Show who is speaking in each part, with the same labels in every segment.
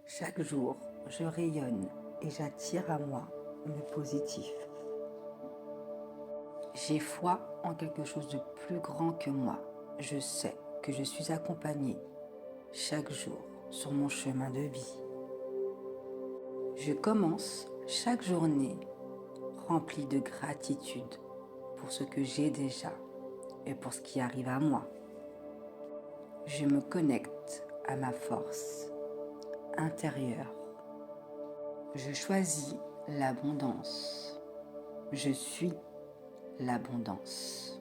Speaker 1: Chaque jour, je rayonne et j'attire à moi le positif. J'ai foi en quelque chose de plus grand que moi. Je sais que je suis accompagnée chaque jour sur mon chemin de vie. Je commence chaque journée remplie de gratitude pour ce que j'ai déjà et pour ce qui arrive à moi. Je me connecte à ma force intérieure. Je choisis l'abondance. Je suis l'abondance.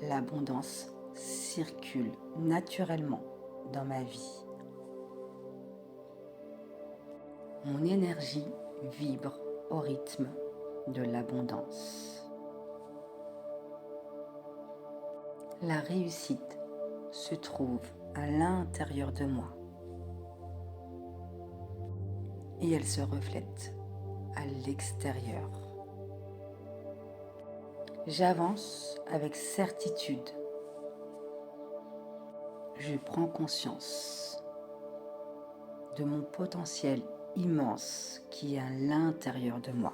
Speaker 1: L'abondance circule naturellement dans ma vie. Mon énergie vibre au rythme de l'abondance. La réussite se trouve à l'intérieur de moi et elle se reflète à l'extérieur. J'avance avec certitude. Je prends conscience de mon potentiel immense qui est à l'intérieur de moi.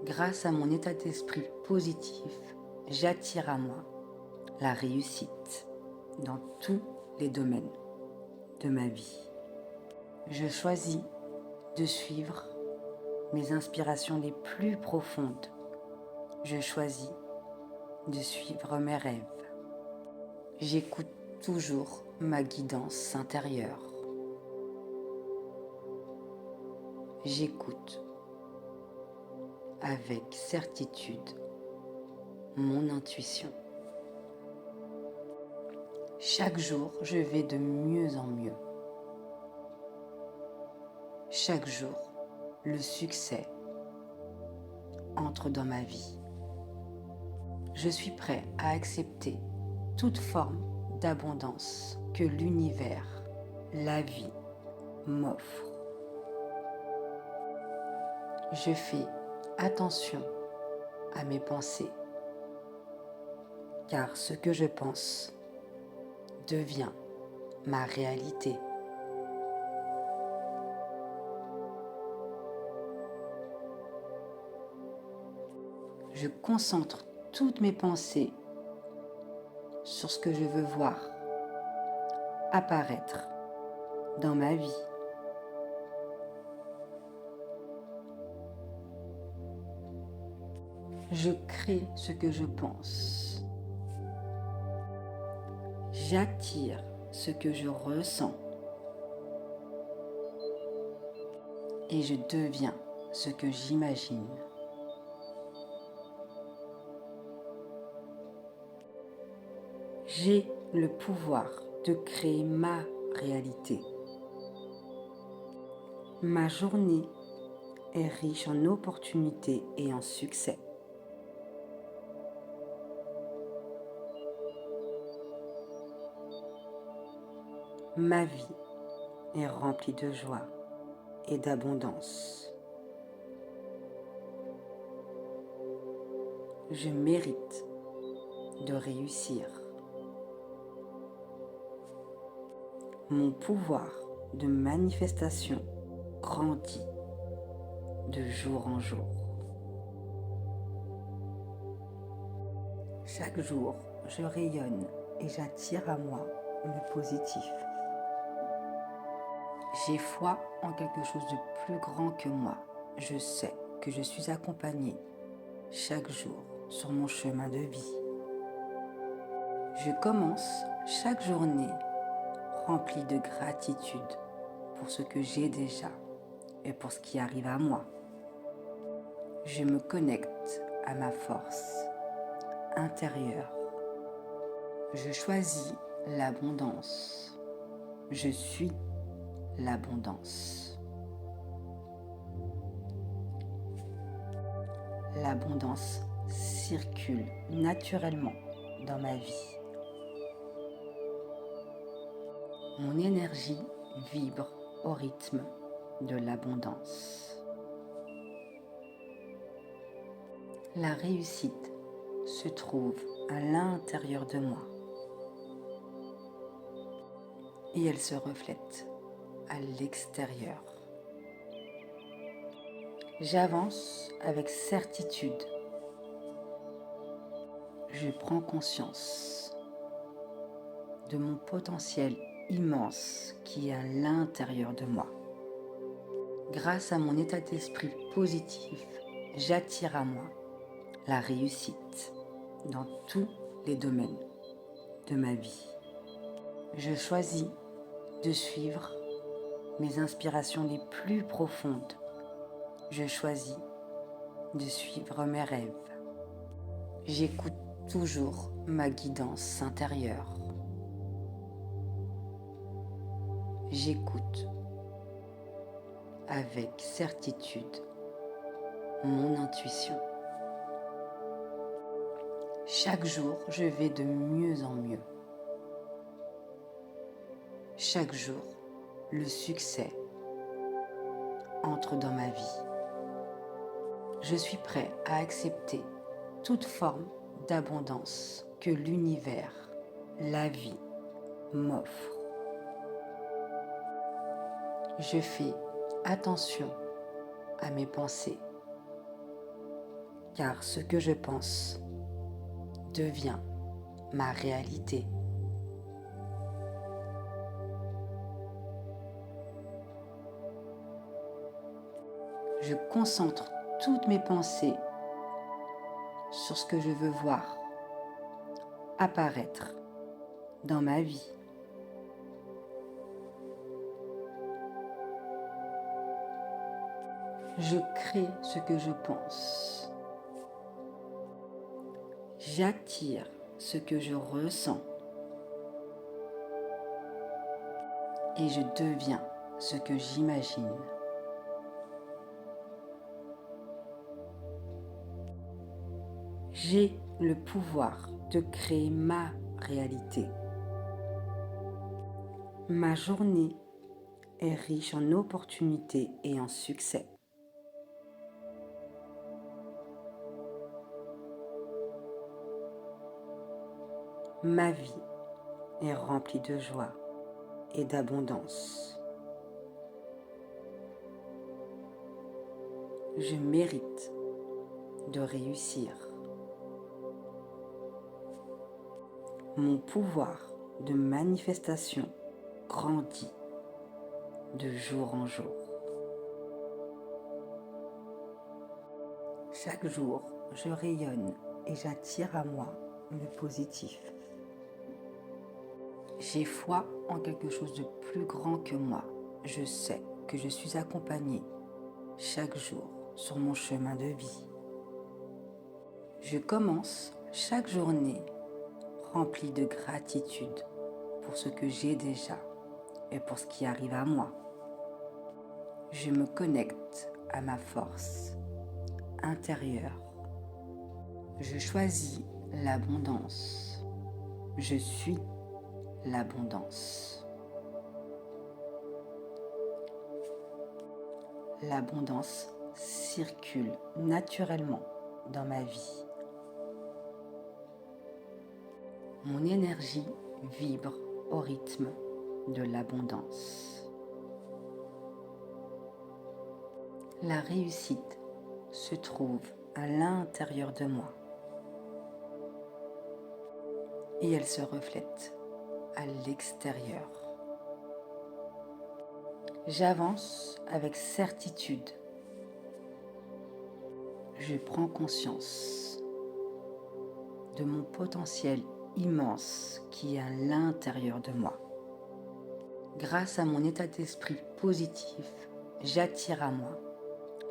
Speaker 1: Grâce à mon état d'esprit positif, j'attire à moi la réussite dans tous les domaines de ma vie. Je choisis de suivre mes inspirations les plus profondes. Je choisis de suivre mes rêves. J'écoute toujours ma guidance intérieure. J'écoute avec certitude mon intuition. Chaque jour, je vais de mieux en mieux. Chaque jour, le succès entre dans ma vie. Je suis prêt à accepter toute forme d'abondance que l'univers, la vie, m'offre. Je fais attention à mes pensées, car ce que je pense devient ma réalité. Je concentre toutes mes pensées sur ce que je veux voir apparaître dans ma vie. Je crée ce que je pense. J'attire ce que je ressens. Et je deviens ce que j'imagine. J'ai le pouvoir de créer ma réalité. Ma journée est riche en opportunités et en succès. Ma vie est remplie de joie et d'abondance. Je mérite de réussir. Mon pouvoir de manifestation grandit de jour en jour. Chaque jour, je rayonne et j'attire à moi le positif. J'ai foi en quelque chose de plus grand que moi. Je sais que je suis accompagnée chaque jour sur mon chemin de vie. Je commence chaque journée remplie de gratitude pour ce que j'ai déjà et pour ce qui arrive à moi. Je me connecte à ma force intérieure. Je choisis l'abondance. Je suis l'abondance. L'abondance circule naturellement dans ma vie. Mon énergie vibre au rythme de l'abondance. La réussite se trouve à l'intérieur de moi et elle se reflète à l'extérieur. J'avance avec certitude. Je prends conscience de mon potentiel immense qui est à l'intérieur de moi. Grâce à mon état d'esprit positif, j'attire à moi la réussite dans tous les domaines de ma vie. Je choisis de suivre mes inspirations les plus profondes. Je choisis de suivre mes rêves. J'écoute toujours ma guidance intérieure. J'écoute avec certitude mon intuition. Chaque jour, je vais de mieux en mieux. Chaque jour, le succès entre dans ma vie. Je suis prêt à accepter toute forme d'abondance que l'univers, la vie, m'offre. Je fais attention à mes pensées, car ce que je pense devient ma réalité. Je concentre toutes mes pensées sur ce que je veux voir apparaître dans ma vie. Je crée ce que je pense. J'attire ce que je ressens. Et je deviens ce que j'imagine. J'ai le pouvoir de créer ma réalité. Ma journée est riche en opportunités et en succès. Ma vie est remplie de joie et d'abondance. Je mérite de réussir. Mon pouvoir de manifestation grandit de jour en jour. Chaque jour, je rayonne et j'attire à moi le positif. J'ai foi en quelque chose de plus grand que moi. Je sais que je suis accompagnée chaque jour sur mon chemin de vie. Je commence chaque journée remplie de gratitude pour ce que j'ai déjà et pour ce qui arrive à moi. Je me connecte à ma force intérieure. Je choisis l'abondance. Je suis l'abondance. L'abondance circule naturellement dans ma vie. Mon énergie vibre au rythme de l'abondance. La réussite se trouve à l'intérieur de moi et elle se reflète à l'extérieur. J'avance avec certitude. Je prends conscience de mon potentiel immense qui est à l'intérieur de moi. Grâce à mon état d'esprit positif, j'attire à moi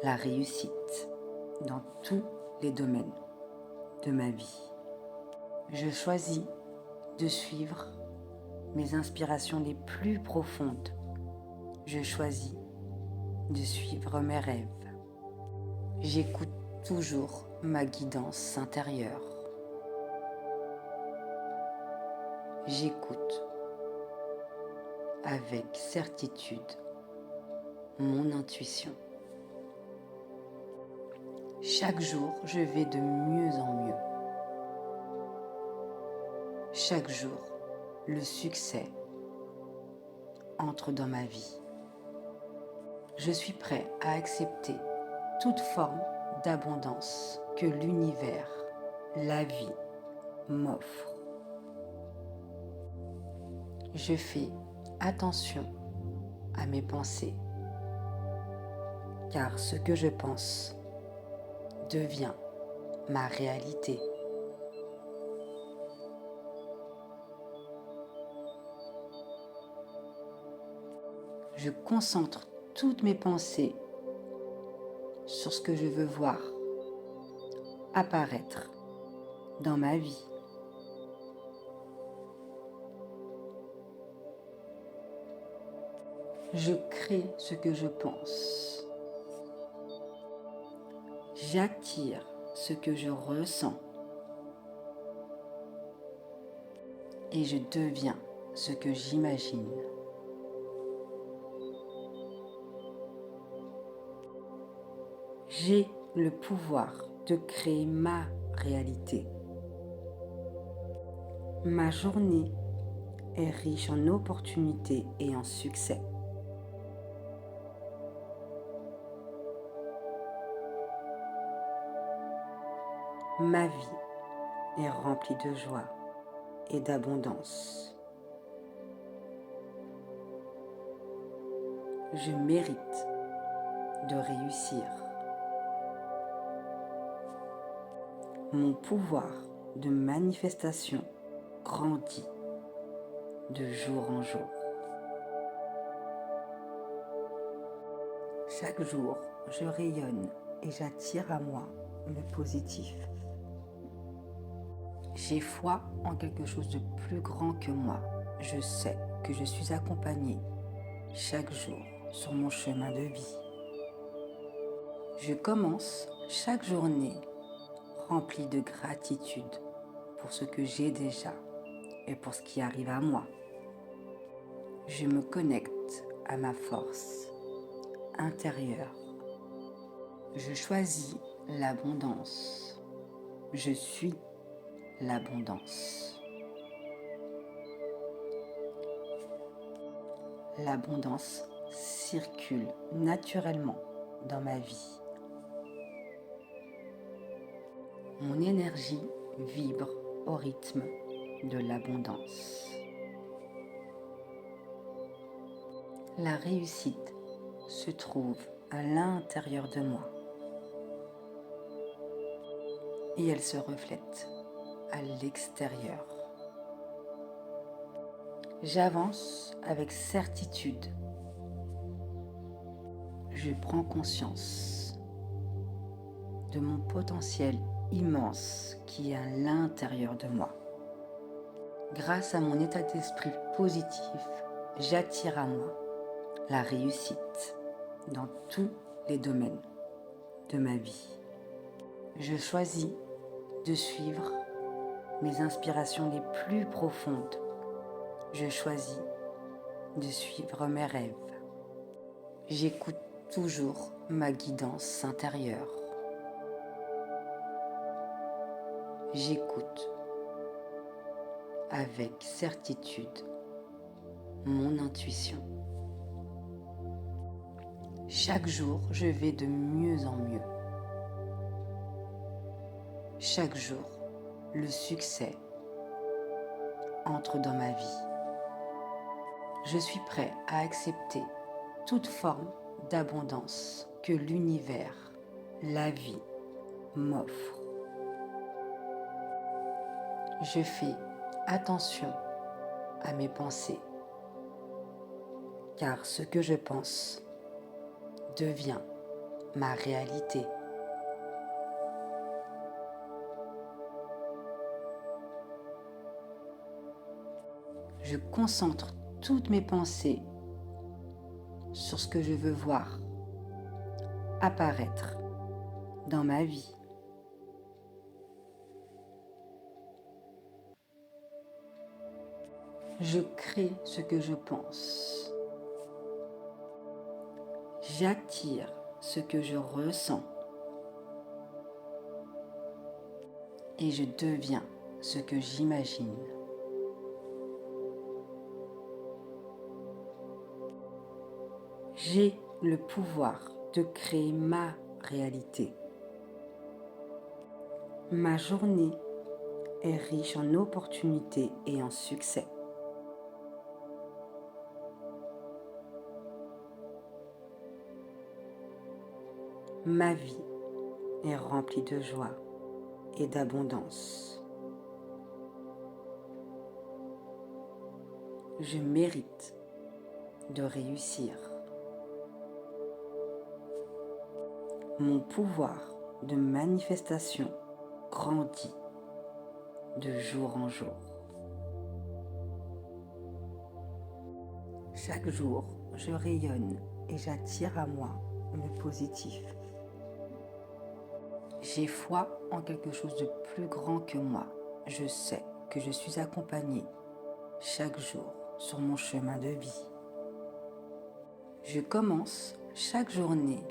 Speaker 1: la réussite dans tous les domaines de ma vie. Je choisis de suivre mes inspirations les plus profondes. Je choisis de suivre mes rêves. J'écoute toujours ma guidance intérieure. J'écoute avec certitude mon intuition. Chaque jour, je vais de mieux en mieux. Chaque jour, le succès entre dans ma vie. Je suis prêt à accepter toute forme d'abondance que l'univers, la vie, m'offre. Je fais attention à mes pensées, car ce que je pense devient ma réalité. Je concentre toutes mes pensées sur ce que je veux voir apparaître dans ma vie. Je crée ce que je pense. J'attire ce que je ressens. Et je deviens ce que j'imagine. J'ai le pouvoir de créer ma réalité. Ma journée est riche en opportunités et en succès. Ma vie est remplie de joie et d'abondance. Je mérite de réussir. Mon pouvoir de manifestation grandit de jour en jour. Chaque jour, je rayonne et j'attire à moi le positif. J'ai foi en quelque chose de plus grand que moi. Je sais que je suis accompagnée chaque jour sur mon chemin de vie. Je commence chaque journée remplie de gratitude pour ce que j'ai déjà et pour ce qui arrive à moi. Je me connecte à ma force intérieure. Je choisis l'abondance. Je suis l'abondance. L'abondance circule naturellement dans ma vie. Mon énergie vibre au rythme de l'abondance. La réussite se trouve à l'intérieur de moi et elle se reflète à l'extérieur. J'avance avec certitude. Je prends conscience de mon potentiel immense qui est à l'intérieur de moi. Grâce à mon état d'esprit positif, j'attire à moi la réussite dans tous les domaines de ma vie. Je choisis de suivre mes inspirations les plus profondes. Je choisis de suivre mes rêves. J'écoute toujours ma guidance intérieure. J'écoute avec certitude mon intuition. Chaque jour, je vais de mieux en mieux. Chaque jour, le succès entre dans ma vie. Je suis prêt à accepter toute forme d'abondance que l'univers, la vie, m'offre. Je fais attention à mes pensées, car ce que je pense devient ma réalité. Je concentre toutes mes pensées sur ce que je veux voir apparaître dans ma vie. Je crée ce que je pense. J'attire ce que je ressens. Et je deviens ce que j'imagine. J'ai le pouvoir de créer ma réalité. Ma journée est riche en opportunités et en succès. Ma vie est remplie de joie et d'abondance. Je mérite de réussir. Mon pouvoir de manifestation grandit de jour en jour. Chaque jour, je rayonne et j'attire à moi le positif. J'ai foi en quelque chose de plus grand que moi. Je sais que je suis accompagnée chaque jour sur mon chemin de vie. Je commence chaque journée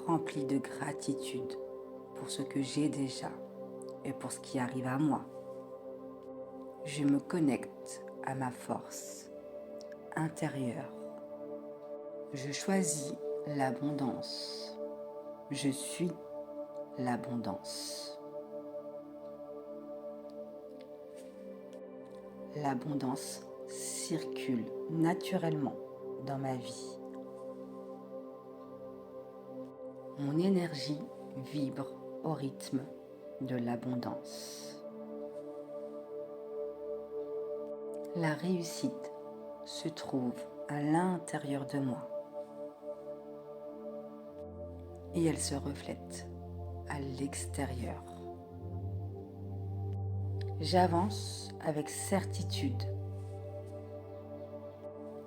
Speaker 1: remplie de gratitude pour ce que j'ai déjà et pour ce qui arrive à moi. Je me connecte à ma force intérieure. Je choisis l'abondance. Je suis l'abondance. L'abondance circule naturellement dans ma vie. Mon énergie vibre au rythme de l'abondance. La réussite se trouve à l'intérieur de moi et elle se reflète à l'extérieur. J'avance avec certitude.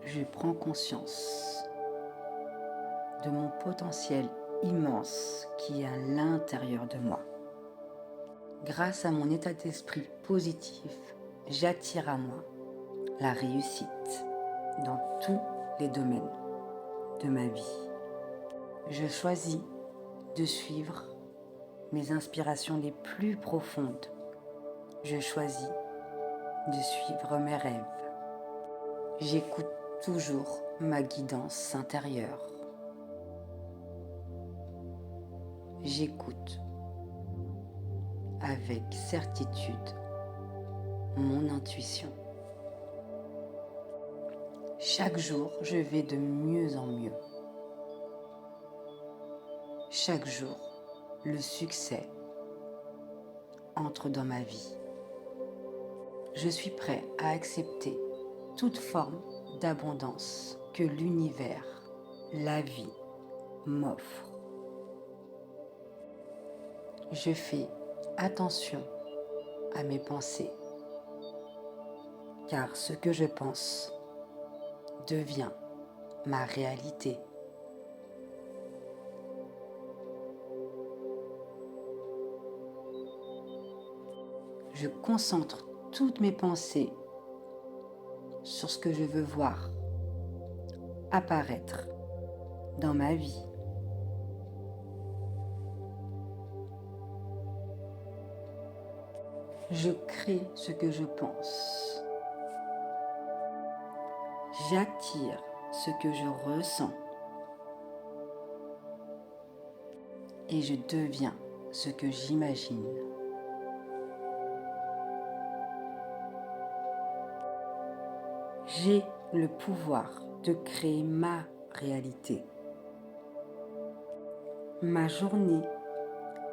Speaker 1: Je prends conscience de mon potentiel immense qui est à l'intérieur de moi. Grâce à mon état d'esprit positif, j'attire à moi la réussite dans tous les domaines de ma vie. Je choisis de suivre mes inspirations les plus profondes. Je choisis de suivre mes rêves. J'écoute toujours ma guidance intérieure. J'écoute avec certitude mon intuition. Chaque jour, je vais de mieux en mieux. Chaque jour, le succès entre dans ma vie. Je suis prêt à accepter toute forme d'abondance que l'univers, la vie, m'offre. Je fais attention à mes pensées, car ce que je pense devient ma réalité. Je concentre toutes mes pensées sur ce que je veux voir apparaître dans ma vie. Je crée ce que je pense. J'attire ce que je ressens. Et je deviens ce que j'imagine. J'ai le pouvoir de créer ma réalité. Ma journée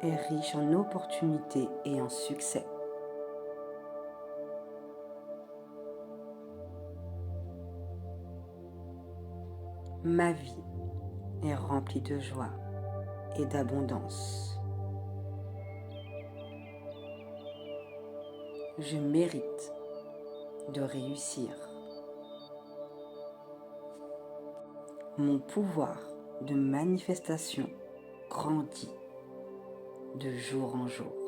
Speaker 1: est riche en opportunités et en succès. Ma vie est remplie de joie et d'abondance. Je mérite de réussir. Mon pouvoir de manifestation grandit de jour en jour.